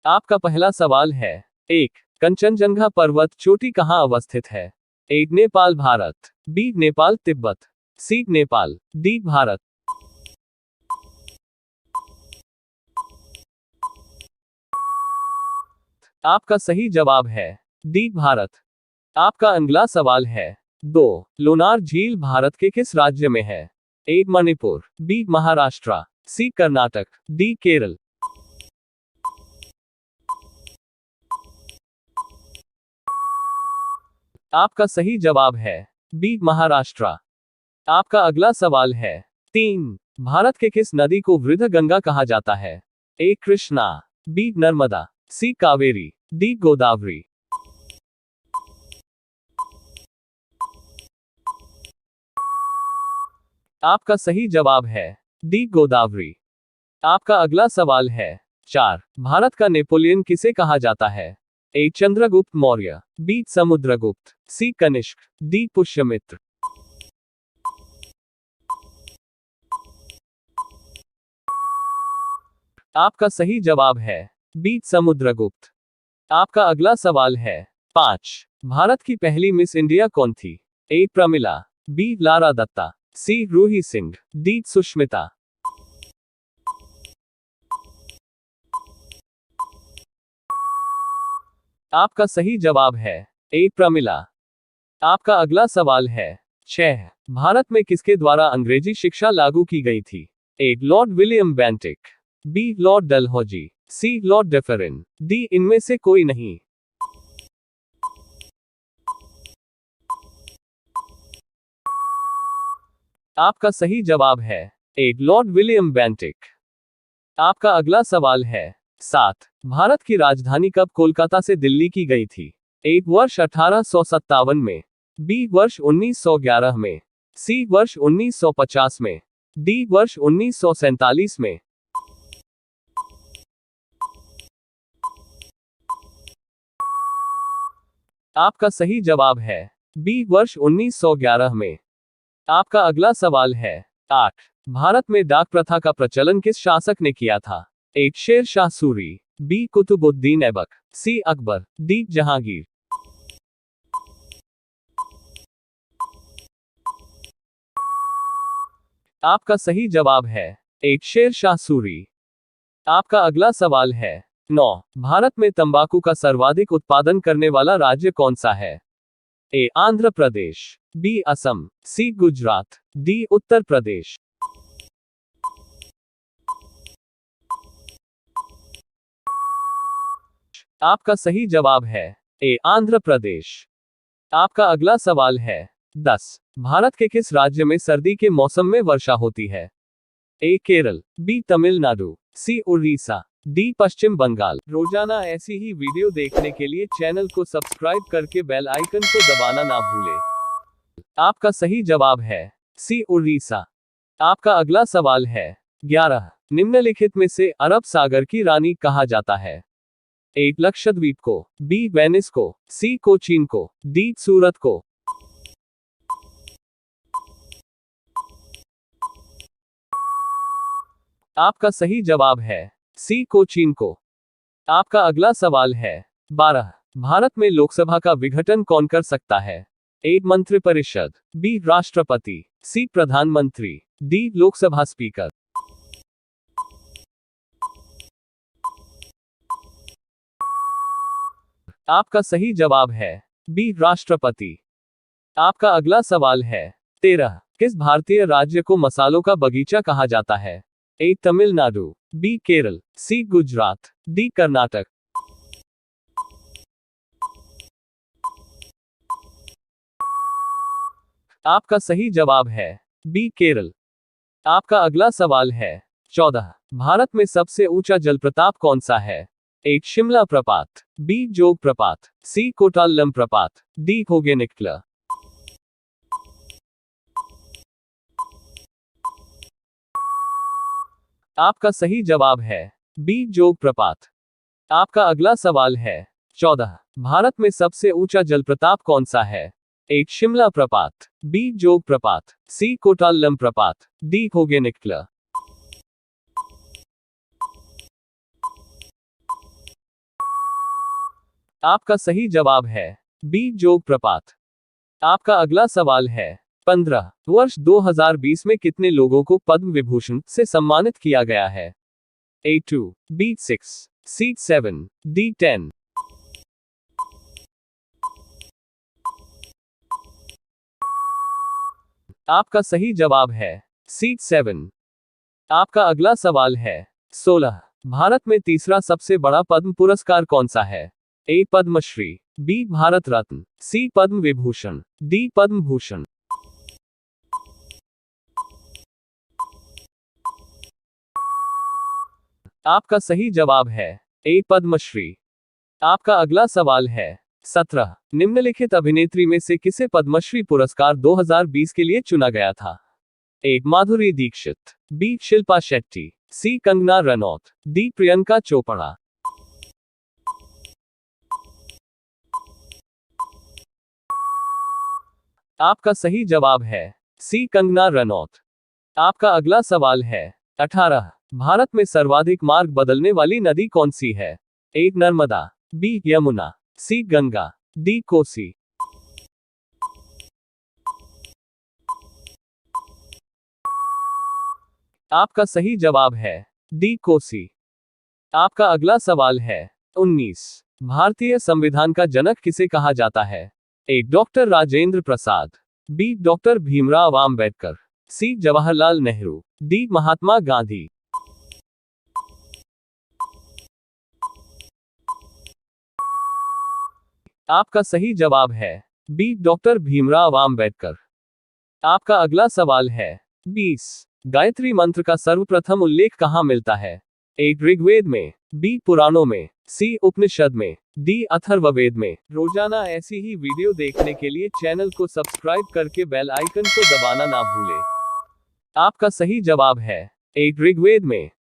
आपका पहला सवाल है। 1 कंचनजंगा पर्वत चोटी कहाँ अवस्थित है? ए नेपाल भारत, बी नेपाल तिब्बत, सी नेपाल, डी भारत। आपका सही जवाब है डी भारत। आपका अगला सवाल है। 2 लोनार झील भारत के किस राज्य में है? ए मणिपुर, बी महाराष्ट्र, सी कर्नाटक, डी केरल। आपका सही जवाब है बी महाराष्ट्र। आपका अगला सवाल है। 3 भारत के किस नदी को वृद्ध गंगा कहा जाता है? ए कृष्णा, बी नर्मदा, सी कावेरी, डी गोदावरी। आपका सही जवाब है डी गोदावरी। आपका अगला सवाल है। 4 भारत का नेपोलियन किसे कहा जाता है? ए चंद्रगुप्त मौर्य, बी समुद्रगुप्त, सी कनिष्क, डी पुष्यमित्र। आपका सही जवाब है बी समुद्रगुप्त। आपका अगला सवाल है। 5 भारत की पहली मिस इंडिया कौन थी? ए प्रमिला, बी लारा दत्ता, सी रूही सिंह, डी सुष्मिता। आपका सही जवाब है ए प्रमिला। आपका अगला सवाल है। 6 भारत में किसके द्वारा अंग्रेजी शिक्षा लागू की गई थी? A Lord William Bentinck, B Lord Dalhousie, C Lord Dufferin, D इनमें से कोई नहीं। आपका सही जवाब है ए लॉर्ड विलियम बेंटिक। आपका अगला सवाल है। 7 भारत की राजधानी कब कोलकाता से दिल्ली की गई थी? ए वर्ष 1857 में, बी वर्ष 1911 में, सी वर्ष 1950 में, डी वर्ष 1947 में। आपका सही जवाब है बी वर्ष 1911 में। आपका अगला सवाल है। 8 भारत में डाक प्रथा का प्रचलन किस शासक ने किया था? ए शेर शाह सूरी, बी कुतुबुद्दीन ऐबक, सी अकबर, डी जहांगीर। आपका सही जवाब है ए शेर शाह सूरी। आपका अगला सवाल है। 9 भारत में तंबाकू का सर्वाधिक उत्पादन करने वाला राज्य कौन सा है? ए आंध्र प्रदेश, बी असम, सी गुजरात, डी उत्तर प्रदेश। आपका सही जवाब है ए आंध्र प्रदेश। आपका अगला सवाल है। 10 भारत के किस राज्य में सर्दी के मौसम में वर्षा होती है? ए केरल, बी तमिलनाडु, सी उड़ीसा, डी पश्चिम बंगाल। रोजाना ऐसी ही वीडियो देखने के लिए चैनल को सब्सक्राइब करके बेल आइकन को दबाना ना भूलें। आपका सही जवाब है सी उड़ीसा। आपका अगला सवाल है। 11 निम्नलिखित में से अरब सागर की रानी कहा जाता है? ए लक्षद्वीप को, बी वेनिस को, सी कोचीन को, डी सूरत को। आपका सही जवाब है सी कोचीन को। आपका अगला सवाल है। 12 भारत में लोकसभा का विघटन कौन कर सकता है? ए मंत्रिपरिषद, बी राष्ट्रपति, सी प्रधानमंत्री, डी लोकसभा स्पीकर। आपका सही जवाब है बी राष्ट्रपति। आपका अगला सवाल है। 13 किस भारतीय राज्य को मसालों का बगीचा कहा जाता है? ए तमिलनाडु, बी केरल, सी गुजरात, डी कर्नाटक। आपका सही जवाब है बी केरल। आपका अगला सवाल है। 14 भारत में सबसे ऊंचा जलप्रपात कौन सा है? ए शिमला प्रपात, बी जोग प्रपात, सी कोटाल्लम प्रपात, डी होगेनिकला। आपका सही जवाब है बी जोग प्रपात। आपका अगला सवाल है। 14 भारत में सबसे ऊंचा जलप्रपात कौन सा है? ए शिमला प्रपात, बी जोग प्रपात, सी कोटाल्लम प्रपात, डी होगेनिकला। आपका सही जवाब है बी जोग प्रपात। आपका अगला सवाल है 15 वर्ष 2020 में कितने लोगों को पद्म विभूषण से सम्मानित किया गया है? A2, B6, C7, D10। आपका सही जवाब है C7। आपका अगला सवाल है 16 भारत में तीसरा सबसे बड़ा पद्म पुरस्कार कौन सा है? A Padmashri, B Bharat Ratna, C Padma Vibhushan, D Padma Bhushan. आपका सही जवाब है A पद्मश्री। आपका अगला सवाल है 17 निम्नलिखित अभिनेत्री में से किसे पद्मश्री पुरस्कार 2020 के लिए चुना गया था? A Madhuri Dixit, B Shilpa Shetty, C Kangana Ranaut, D Priyanka Chopra. आपका सही जवाब है C कंगना रनौत। आपका अगला सवाल है 18 भारत में सर्वाधिक मार्ग बदलने वाली नदी कौन सी है? A Narmada, B Yamuna, C Ganga, D Kosi. आपका सही जवाब है D कोसी। आपका अगला सवाल है 19 भारतीय संविधान का जनक किसे कहा जाता है? A doctor Rajendra Prasad, B doctor Bhimrao Ambedkar, C Jawaharlal Nehru, D Mahatma Gandhi. आपका सही जवाब है B डॉक्टर भीमराव आम्बेडकर। आपका अगला सवाल है 20 गायत्री मंत्र का सर्वप्रथम उल्लेख कहाँ मिलता है? A ऋग्वेद में, B पुराणों में, C उपनिषद में, D अथर्ववेद में। रोजाना ऐसी ही वीडियो देखने के लिए चैनल को सब्सक्राइब करके बेल आइकन को दबाना ना भूलें। आपका सही जवाब है A ऋग्वेद में।